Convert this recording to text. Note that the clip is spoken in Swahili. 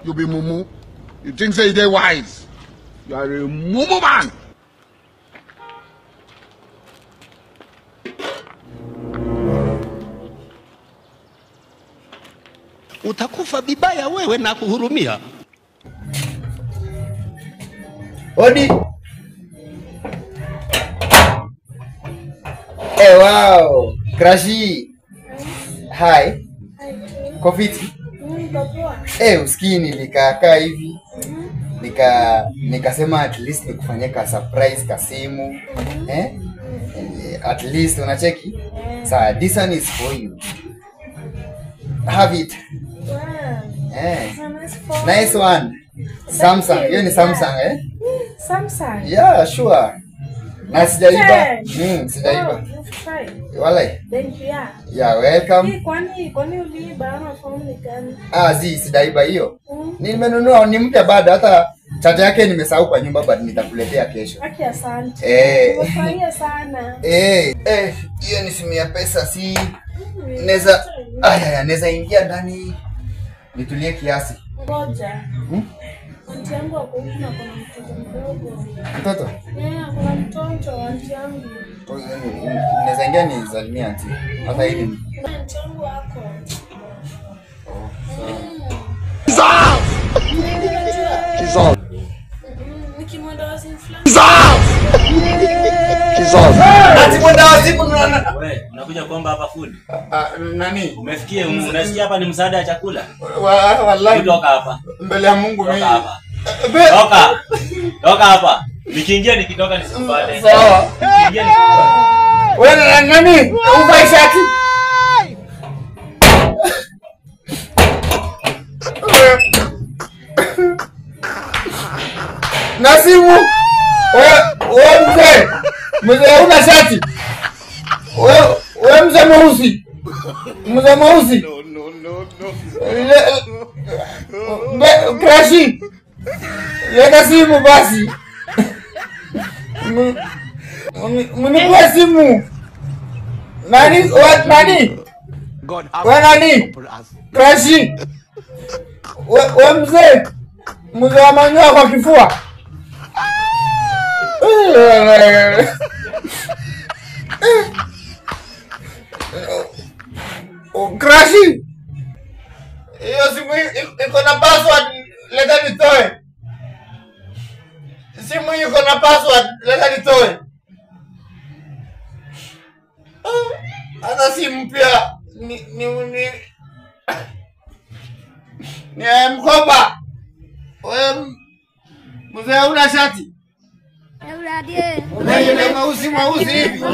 You be mumu. You think say they wise. You are a mumu man. Utakufa bibaya wewe na kuhurumia. Odi. Wow. Crashi. Hi. Kofiti. Usikii nilikaa hivi. Nikasema at least nikufanyia ka surprise ka simu. At least unacheki. So this one is for you. Have it. Nice one. Samsung. Hiyo ni Samsung Samsung. Yeah, sure. Na sijaiba. Sijaiba. Walai. Thank you. Yeah, welcome. Kwani uliiba ama phone ni gani? Sijaiba hiyo. Nimenunua ni mpya bado hata chaja yake nimesahau kwa nyumba but nitakuletea kesho. Aki asante. Nimefurahia sana. Hiyo ni simu ya pesa si neza ingia ndani nitulie kiasi. Ngoja. Anti yangu ako huko na kuna mtoto mdogo. Mtoto? Kuna mtoto anti yangu. Neza ingia ni zalimia anti. Hata hili. Anti yangu wako. Kizazi. Nikimwenda wazimu fulani. Kizazi. Ati mwenda wazimu wewe unakuja kuomba hapa food? Nani? Umefikia unasikia hapa ni msaada wa chakula? Wallahi. Toka hapa. Mbele ya Mungu mimi. Toka hapa. Toka hapa. Nikiingia nikitoka nisipate. Sawa. Wewe nani? Uvae shati. Nasimu. Wewe mzee una shati. Wewe mzee mweusi. Mzee mweusi. Crashi. Leta simu basi. Mnipe simu. Nani? Wewe nani? Crashi. Wewe mzee wa manyoya kwa kifua. Crashi. Hiyo simu iko na password, leta nitoe. Simu iko na password, leta nitoe. Ana simu pia ni mkoba. Wewe mzee una shati? Wewe mweusi hivi.